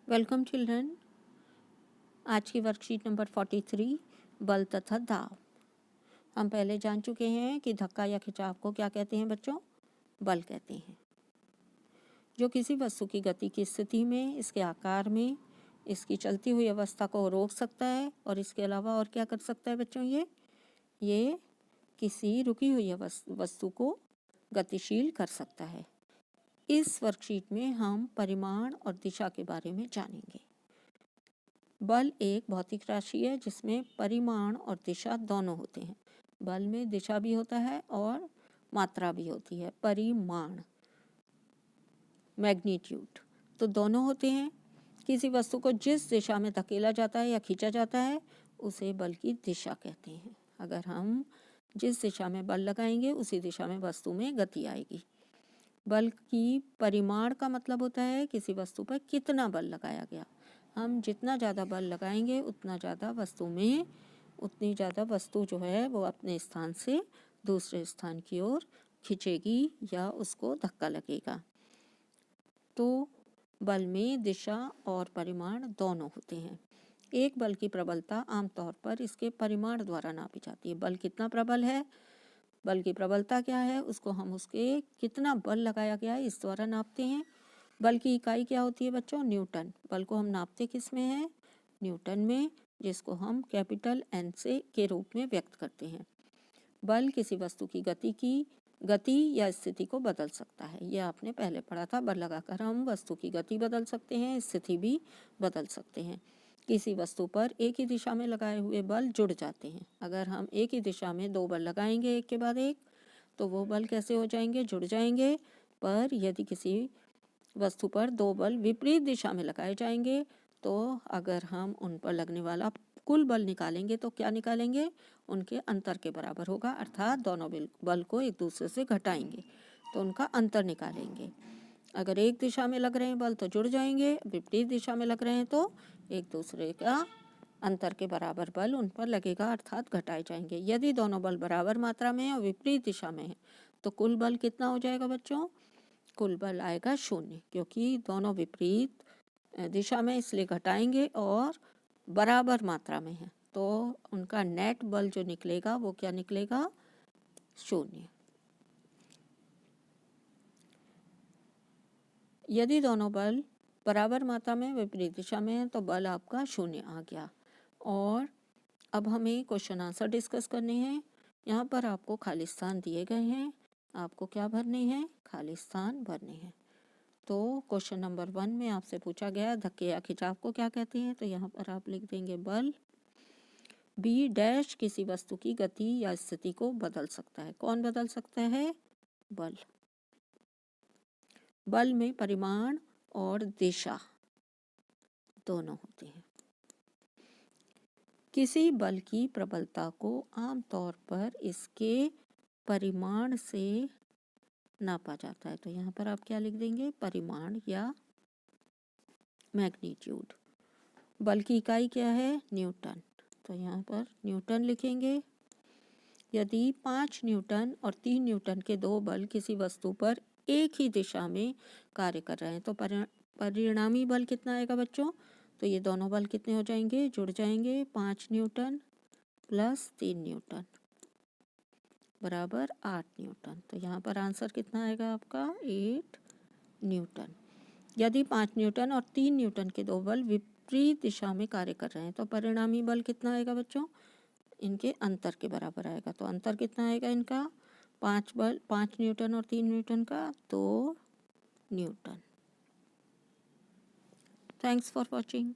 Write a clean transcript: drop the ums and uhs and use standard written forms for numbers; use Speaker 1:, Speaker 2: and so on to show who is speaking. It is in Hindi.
Speaker 1: Welcome children. आज की वर्कशीट नंबर 43 बल तथा दाव। हम पहले जान चुके हैं कि धक्का या खिंचाव को क्या कहते हैं बच्चों? बल कहते हैं, जो किसी वस्तु की गति की स्थिति में, इसके आकार में, इसकी चलती हुई अवस्था को रोक सकता है और इसके अलावा और क्या कर सकता है बच्चों? ये किसी रुकी हुई वस्तु को गतिशील कर सकता है। इस वर्कशीट में हम परिमाण और दिशा के बारे में जानेंगे। बल एक भौतिक राशि है जिसमें परिमाण और दिशा दोनों होते हैं। बल में दिशा भी होता है और मात्रा भी होती है। परिमाण, मैग्नीट्यूड, तो दोनों होते हैं। किसी वस्तु को जिस दिशा में धकेला जाता है या खींचा जाता है उसे बल की दिशा कहते हैं। अगर हम जिस दिशा में बल लगाएंगे उसी दिशा में वस्तु में गति आएगी। बल की परिमाण का मतलब होता है किसी वस्तु पर कितना बल लगाया गया। हम जितना ज़्यादा बल लगाएंगे उतना ज़्यादा उतनी ज़्यादा वस्तु जो है वो अपने स्थान से दूसरे स्थान की ओर खिंचेगी या उसको धक्का लगेगा। तो बल में दिशा और परिमाण दोनों होते हैं। एक बल की प्रबलता आमतौर पर इसके परिमाण द्वारा नापी जाती है। बल कितना प्रबल है, बल की प्रबलता क्या है, उसको हम उसके कितना बल लगाया गया है इस द्वारा नापते हैं। बल की इकाई क्या होती है बच्चों? न्यूटन। बल को हम नापते किस में है? न्यूटन में, जिसको हम कैपिटल एन से के रूप में व्यक्त करते हैं। बल किसी वस्तु की गति या स्थिति को बदल सकता है। यह आपने पहले पढ़ा था। बल लगाकर हम वस्तु की गति बदल सकते हैं, स्थिति भी बदल सकते हैं। किसी वस्तु पर एक ही दिशा में लगाए हुए बल जुड़ जाते हैं। अगर हम एक ही दिशा में दो बल लगाएंगे एक के बाद एक, तो वो बल कैसे हो जाएंगे? जुड़ जाएंगे। पर यदि किसी वस्तु पर दो बल विपरीत दिशा में लगाए जाएंगे तो अगर हम उन पर लगने वाला कुल बल निकालेंगे तो क्या निकालेंगे? उनके अंतर के बराबर होगा, अर्थात दोनों बल को एक दूसरे से घटाएंगे तो उनका अंतर निकालेंगे। अगर एक दिशा में लग रहे हैं बल तो जुड़ जाएंगे, विपरीत दिशा में लग रहे हैं तो एक दूसरे का अंतर के बराबर बल उन पर लगेगा, अर्थात घटाए जाएंगे। यदि दोनों बल बराबर मात्रा में और विपरीत दिशा में है तो कुल बल कितना हो जाएगा बच्चों? कुल बल आएगा 0, क्योंकि दोनों विपरीत दिशा में इसलिए घटाएंगे और बराबर मात्रा में है तो उनका नेट बल जो निकलेगा वो क्या निकलेगा? 0। यदि दोनों बल बराबर मात्रा में विपरीत दिशा में है तो बल आपका 0 आ गया। और अब हमें क्वेश्चन आंसर डिस्कस करने हैं। यहाँ पर आपको खाली स्थान दिए गए हैं, आपको क्या भरने हैं? खाली स्थान भरने हैं। तो क्वेश्चन नंबर 1 में आपसे पूछा गया धक्के या खिंचाव को क्या कहते हैं, तो यहाँ पर आप लिख देंगे बल। बी डैश किसी वस्तु की गति या स्थिति को बदल सकता है। कौन बदल सकता है? बल। बल में परिमाण और दिशा दोनों होते हैं। किसी बल की प्रबलता को आमतौर पर इसके परिमाण से नापा जाता है। तो यहाँ पर आप क्या लिख देंगे? परिमाण या मैग्नीट्यूड। बल की इकाई क्या है? न्यूटन। तो यहाँ पर न्यूटन लिखेंगे। यदि 5 न्यूटन और 3 न्यूटन के दो बल किसी वस्तु पर एक ही दिशा में कार्य कर रहे हैं तो परिणामी बल कितना आएगा बच्चों? तो ये दोनों बल कितने हो जाएंगे? जुड़ जाएंगे। 5 न्यूटन प्लस 3 न्यूटन बराबर 8 न्यूटन। तो यहाँ पर आंसर कितना आएगा आपका? 8 न्यूटन। यदि 5 न्यूटन और 3 न्यूटन के दो बल विपरीत दिशा में कार्य कर रहे हैं तो परिणामी बल कितना आएगा बच्चों? इनके अंतर के बराबर आएगा। तो अंतर कितना आएगा इनका? 5 न्यूटन और 3 न्यूटन का 2 न्यूटन। Thanks for watching.